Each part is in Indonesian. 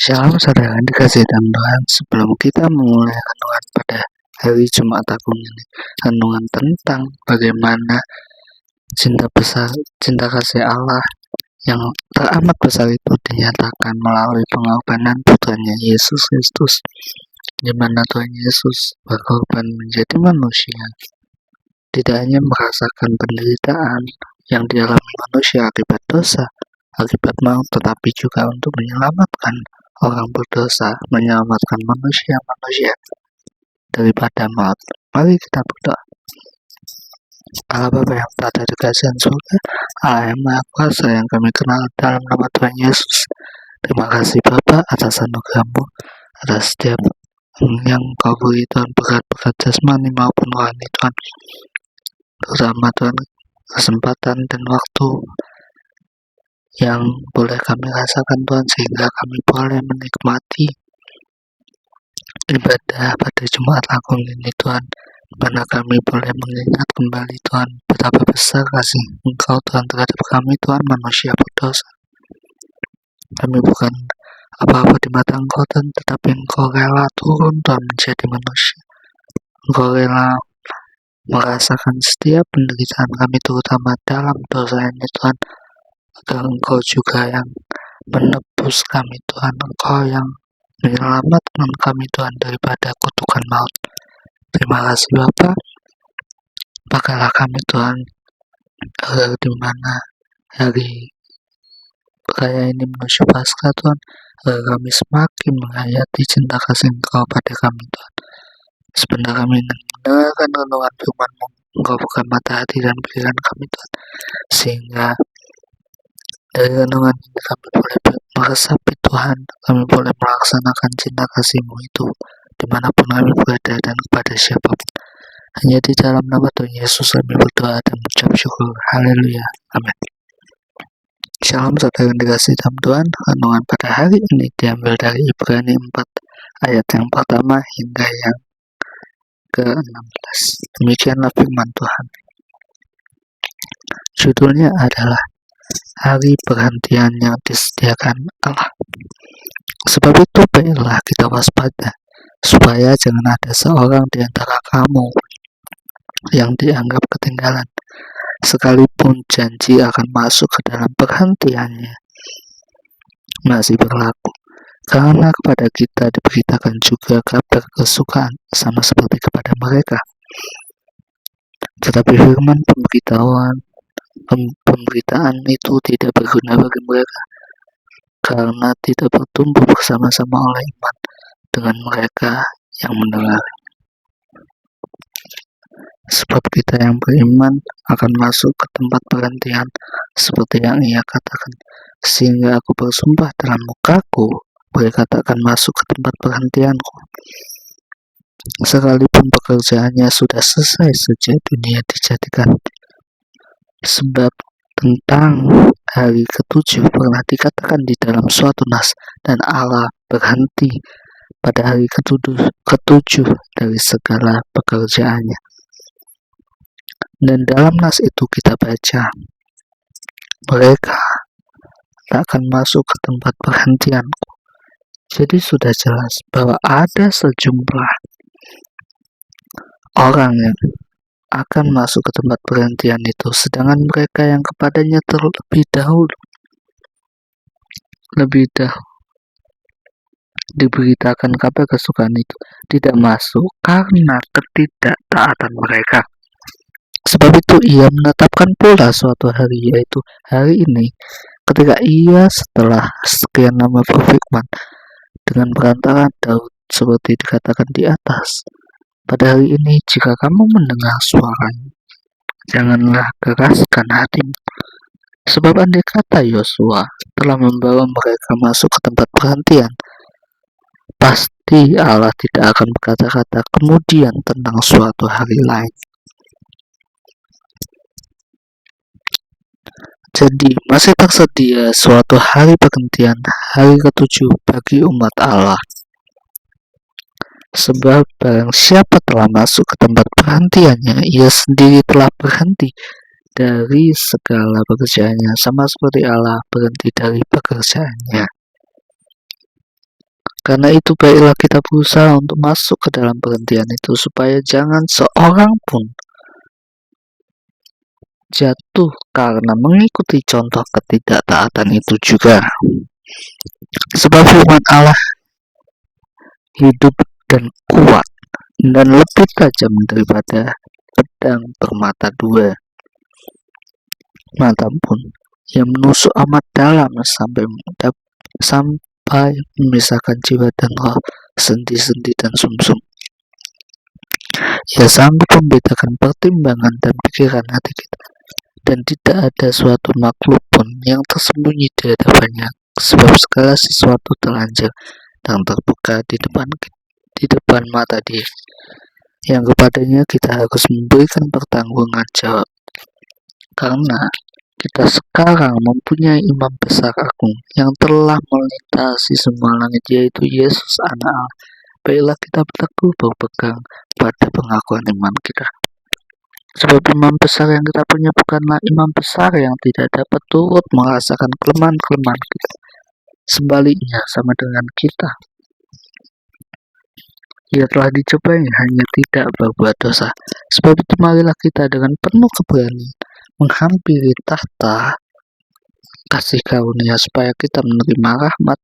Shalom saudara dikasih dalam Tuhan. Sebelum kita memulai renungan pada hari Jumat Agung ini, renungan tentang bagaimana cinta kasih Allah yang teramat besar itu dinyatakan melalui pengorbanan putranya Yesus Kristus, di mana Tuhan Yesus berkorban menjadi manusia, tidak hanya merasakan penderitaan yang dialami manusia akibat dosa, akibat maut, tetapi juga untuk menyelamatkan orang berdosa, menyelamatkan manusia daripada maut. Mari kita berdoa. Allah Bapa yang berada di kerajaan surga, Allah yang Maha Kuasa yang kami kenal dalam nama Tuhan Yesus. Terima kasih Bapa atas anugerah-Mu, atas setiap yang Kau beri Tuhan, berkat jasmani maupun rohani Tuhan, terutama Tuhan kesempatan dan waktu yang boleh kami rasakan Tuhan, sehingga kami boleh menikmati ibadah pada Jumat Agung ini Tuhan, mana kami boleh mengingat kembali Tuhan betapa besar kasih Engkau Tuhan terhadap kami Tuhan, manusia berdosa. Kami bukan apa-apa di mata Engkau Tuhan, tetapi Engkau rela turun Tuhan menjadi manusia. Engkau rela merasakan setiap penderitaan kami, terutama dalam dosa ini Tuhan, agar Engkau juga yang menebus kami Tuhan, Engkau yang menyelamatkan kami Tuhan daripada kutukan maut. Terima kasih Bapa. Pakailah kami Tuhan, agar di mana hari raya ini menuju Paskah Tuhan, agar kami semakin menghayati cinta kasih Engkau pada kami Tuhan. Sebentar kami ingin mendengarkan renungan firman-Mu, Engkau buka mata hati dan pikiran kami Tuhan, sehingga dari renungan ini kami boleh meresapi Tuhan, kami boleh melaksanakan cinta kasih-Mu itu dimanapun kami berada dan kepada siapapun. Hanya di dalam nama Tuhan Yesus kami berdoa dan mengucap syukur. Haleluya. Amin. Shalom saudara yang dikasihi dalam Tuhan. Renungan pada hari ini diambil dari Ibrani 4 ayat yang pertama hingga yang ke-16. Demikianlah firman Tuhan. Judulnya adalah Hari Perhentian yang Disediakan Allah. Sebab itu baiklah kita waspada, supaya jangan ada seorang di antara kamu yang dianggap ketinggalan, sekalipun janji akan masuk ke dalam perhentiannya masih berlaku. Karena kepada kita diberitakan juga kabar kesukaan sama seperti kepada mereka. Tetapi firman pemberitaan itu tidak berguna bagi mereka, karena tidak bertumbuh bersama-sama oleh iman dengan mereka yang mendengar. Sebab kita yang beriman akan masuk ke tempat perhentian, seperti yang ia katakan, sehingga aku bersumpah dalam mukaku, mereka tak akan masuk ke tempat perhentianku, sekalipun pekerjaannya sudah selesai sejak dunia dijadikan. Sebab tentang hari ketujuh pernah dikatakan di dalam suatu nas, dan Allah berhenti pada hari ketujuh dari segala pekerjaannya. Dan dalam nas itu kita baca, mereka tak akan masuk ke tempat perhentianku. Jadi sudah jelas bahwa ada sejumlah orang yang akan masuk ke tempat perhentian itu, sedangkan mereka yang kepadanya terlebih dahulu diberitakan kabar kesukaan itu tidak masuk karena ketidaktaatan mereka. Sebab itu ia menetapkan pula suatu hari, yaitu hari ini, ketika ia setelah sekian lama berfirman dengan perantara Daud, seperti dikatakan di atas, pada hari ini jika kamu mendengar suaranya, janganlah keraskan hatimu. Sebab andai kata Yosua telah membawa mereka masuk ke tempat perhentian, pasti Allah tidak akan berkata-kata kemudian tentang suatu hari lain. Jadi masih tersedia suatu hari perhentian, hari ketujuh bagi umat Allah. Sebab barang siapa telah masuk ke tempat perhentiannya, ia sendiri telah berhenti dari segala pekerjaannya, sama seperti Allah berhenti dari pekerjaannya. Karena itu baiklah kita berusaha untuk masuk ke dalam perhentian itu supaya jangan seorang pun jatuh karena mengikuti contoh ketidaktaatan itu juga. Sebab firman Allah hidup dan kuat dan lebih tajam daripada pedang bermata dua mata pun, yang menusuk amat dalam sampai memisahkan jiwa dan roh, sendi-sendi dan sumsum. Ia sanggup membedakan pertimbangan dan pikiran hati kita, dan tidak ada suatu makhluk pun yang tersembunyi di hadapannya, sebab segala sesuatu telanjang dan terbuka di depan mata Dia, yang kepadanya kita harus memberikan pertanggungan jawab. Karena kita sekarang mempunyai imam besar agung yang telah melintasi semua langit, yaitu Yesus Anak Allah. Baiklah kita teguh berpegang pada pengakuan iman kita. Sebab imam besar yang kita punya bukanlah imam besar yang tidak dapat turut merasakan kelemahan-kelemahan kita. Sebaliknya, sama dengan kita, Ia telah dicobai hanya tidak berbuat dosa. Sebab itu marilah kita dengan penuh keberanian menghampiri tahta kasih karunia, supaya kita menerima rahmat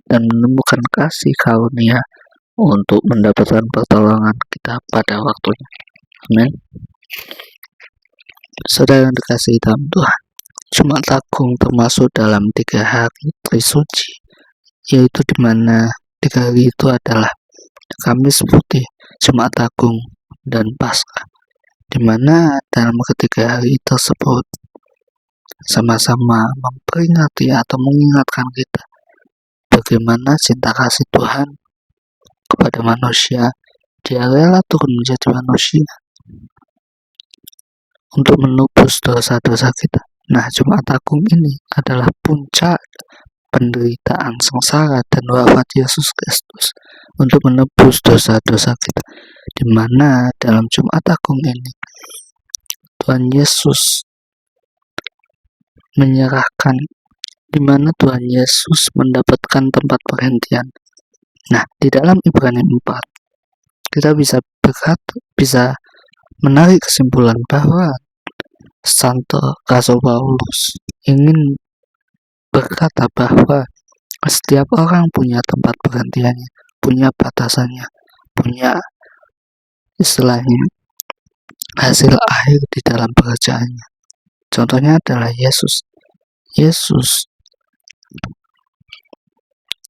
dan menemukan kasih karunia untuk mendapatkan pertolongan kita pada waktunya. Amin. Saudara yang dikasihi dalam Tuhan, Jumat Agung termasuk dalam 3 hari Trisuci, yaitu di mana 3 hari itu adalah Kamis Putih, Jumat Agung, dan Paskah, di mana dalam ketiga hari tersebut sama-sama memperingati atau mengingatkan kita bagaimana cinta kasih Tuhan kepada manusia. Dia rela turun menjadi manusia untuk menebus dosa-dosa kita. Nah, Jumat Agung ini adalah puncak penderitaan, sengsara, dan wafat Yesus Kristus untuk menebus dosa-dosa kita, di mana dalam Jumat Agung ini Tuhan Yesus menyerahkan, di mana Tuhan Yesus mendapatkan tempat perhentian. Nah, di dalam Ibrani 4 kita bisa menarik kesimpulan bahwa Santo Rasul Paulus ingin berkata bahwa setiap orang punya tempat perhentiannya, punya batasannya, punya istilahnya hasil akhir di dalam pekerjaannya. Contohnya adalah Yesus,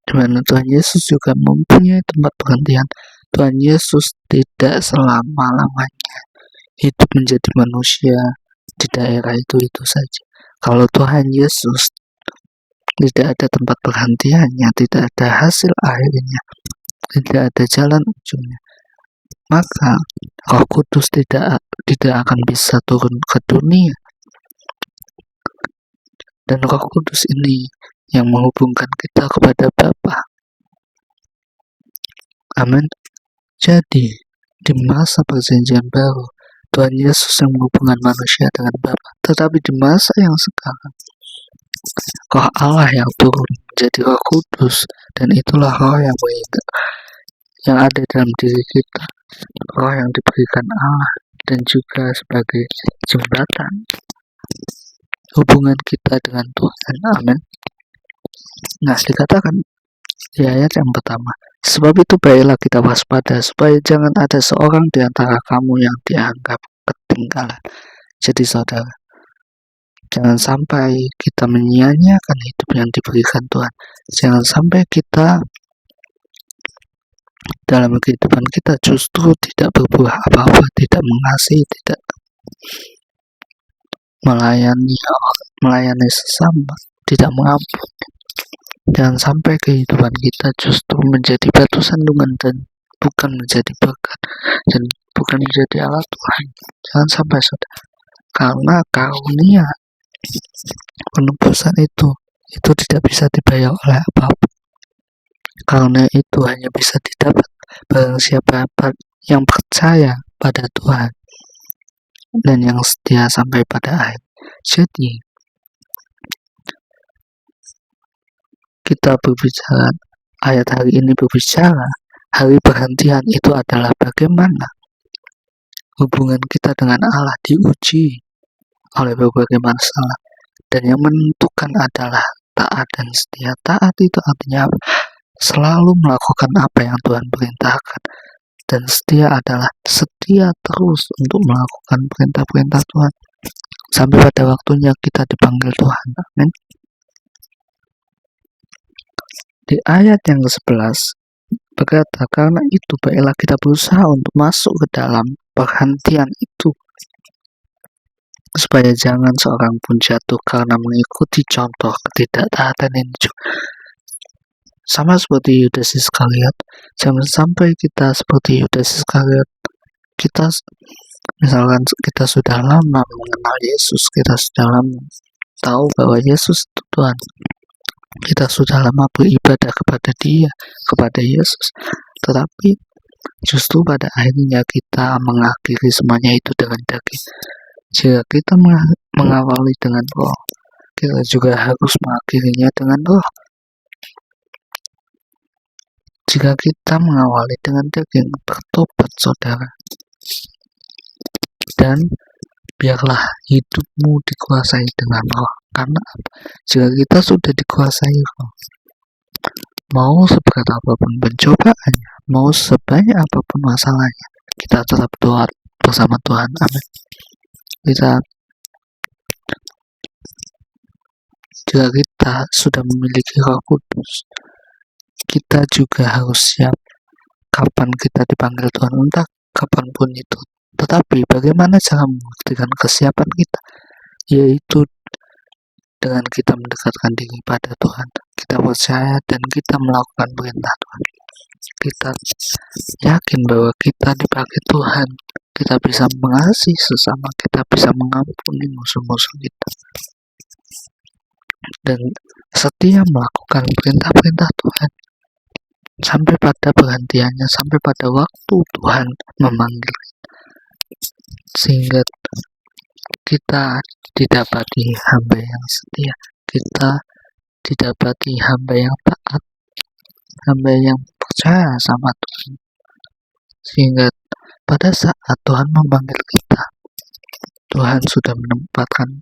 di mana Tuhan Yesus juga mempunyai tempat perhentian. Tuhan Yesus tidak selama-lamanya hidup menjadi manusia di daerah itu saja. Kalau Tuhan Yesus tidak ada tempat perhentiannya, tidak ada hasil akhirnya, tidak ada jalan ujungnya, maka Roh Kudus tidak akan bisa turun ke dunia. Dan Roh Kudus ini yang menghubungkan kita kepada Bapa. Amin. Jadi, di masa perjanjian baru, Tuhan Yesus yang menghubungkan manusia dengan Bapa. Tetapi di masa yang sekarang, Roh Allah yang turun menjadi Roh Kudus, dan itulah Roh yang ada dalam diri kita, Roh yang diberikan Allah, dan juga sebagai jembatan hubungan kita dengan Tuhan. Amin. Nah, dikatakan di ayat yang pertama, sebab itu baiklah kita waspada, supaya jangan ada seorang di antara kamu yang dianggap ketinggalan. Jadi saudara, jangan sampai kita menyia-nyiakan hidup yang diberikan Tuhan. Jangan sampai kita dalam kehidupan kita justru tidak berbuah apa-apa, tidak mengasihi, tidak melayani sesama, tidak mengampuni. Jangan sampai kehidupan kita justru menjadi batu sandungan dan bukan menjadi berkat, dan bukan menjadi alat Tuhan. Jangan sampai, saudara. Karena karunia penebusan itu tidak bisa dibayar oleh apapun. Karena itu hanya bisa didapat barang siapa yang percaya pada Tuhan dan yang setia sampai pada akhir. Jadi kita berbicara ayat hari ini berbicara, hari perhentian itu adalah bagaimana hubungan kita dengan Allah diuji oleh berbagai masalah. Dan yang menentukan adalah taat dan setia. Taat itu artinya selalu melakukan apa yang Tuhan perintahkan. Dan setia adalah setia terus untuk melakukan perintah-perintah Tuhan. Sampai pada waktunya kita dipanggil Tuhan. Amin. Di ayat yang ke-11 berkata, karena itu baiklah kita berusaha untuk masuk ke dalam perhentian itu, supaya jangan seorang pun jatuh karena mengikuti contoh ketidaktaatan ini. Sama seperti Yudas Iskariot, jangan sampai kita seperti Yudas Iskariot. Kita misalkan kita sudah lama mengenal Yesus, kita sudah lama tahu bahwa Yesus itu Tuhan, kita sudah lama beribadah kepada Dia, kepada Yesus, tetapi justru pada akhirnya kita mengakhiri semuanya itu dengan daging. Jika kita mengawali dengan roh, kita juga harus mengakhirinya dengan roh. Jika kita mengawali dengan daging, bertobat saudara. Dan biarlah hidupmu dikuasai dengan roh. Karena apa? Jika kita sudah dikuasai roh, mau seberat apapun pencobaannya, mau sebanyak apapun masalahnya, kita tetap doa bersama Tuhan. Amin. Jika kita sudah memiliki Roh Kudus, kita juga harus siap kapan kita dipanggil Tuhan, entah kapanpun itu. Tetapi bagaimana cara membuktikan kesiapan kita? Yaitu dengan kita mendekatkan diri pada Tuhan, kita percaya dan kita melakukan perintah Tuhan. Kita yakin bahwa kita dipakai Tuhan, kita bisa mengasihi sesama, kita bisa mengampuni musuh-musuh kita, dan setia melakukan perintah-perintah Tuhan sampai pada perhentiannya, sampai pada waktu Tuhan memanggil, sehingga kita didapati hamba yang setia, kita didapati hamba yang taat, hamba yang percaya sama Tuhan, sehingga pada saat Tuhan memanggil kita, Tuhan sudah menempatkan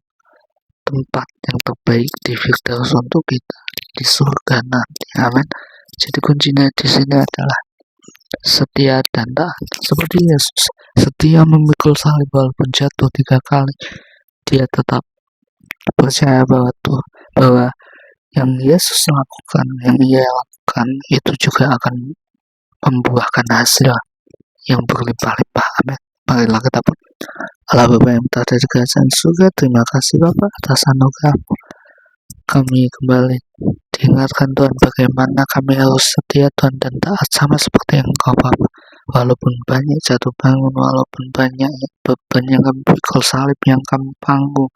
tempat yang terbaik di Firdaus untuk kita di surga nanti. Amin. Jadi kuncinya di sini adalah setia dan taat. Seperti Yesus, setia memikul salib walaupun jatuh 3 kali, dia tetap percaya bahwa yang Yesus lakukan, yang ia lakukan itu juga akan membuahkan hasil yang berlimpah-limpah. Amin. Marilah kita berdoa. Allah Bapa yang berada di kerajaan surga, terima kasih Bapa atas anugerah-Mu. Kami kembali diingatkan Tuhan bagaimana kami harus setia Tuhan dan taat sama seperti yang Engkau Bapa. Walaupun banyak jatuh bangun, walaupun banyak beban yang kami pikul, salib yang kami panggung,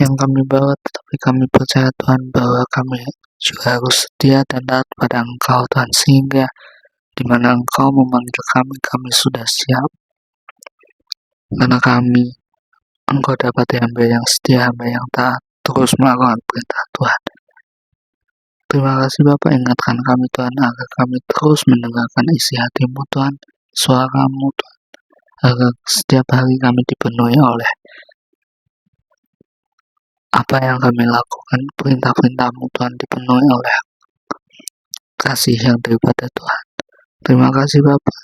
yang kami bawa, tetapi kami percaya Tuhan bahwa kami juga harus setia dan taat pada Engkau Tuhan, sehingga di mana Engkau memanggil kami sudah siap. Karena Engkau dapat hamba yang setia, hamba yang taat, terus melakukan perintah Tuhan. Terima kasih Bapak, ingatkan kami Tuhan agar kami terus mendengarkan isi hati-Mu Tuhan, suara-Mu Tuhan, agar setiap hari kami dipenuhi oleh apa yang kami lakukan, perintah-perintah-Mu Tuhan, dipenuhi oleh kasih yang daripada Tuhan. Terima kasih Bapak.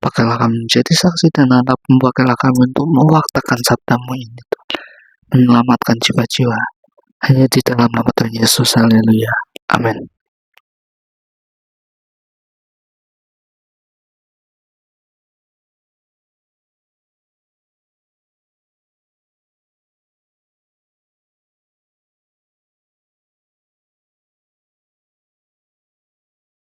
Pakailah kami menjadi saksi dan anak, pakailah kami untuk mewartakan sabda-Mu ini Tuhan, menyelamatkan jiwa-jiwa hanya di dalam nama Tuhan Yesus. Haleluya. Amin.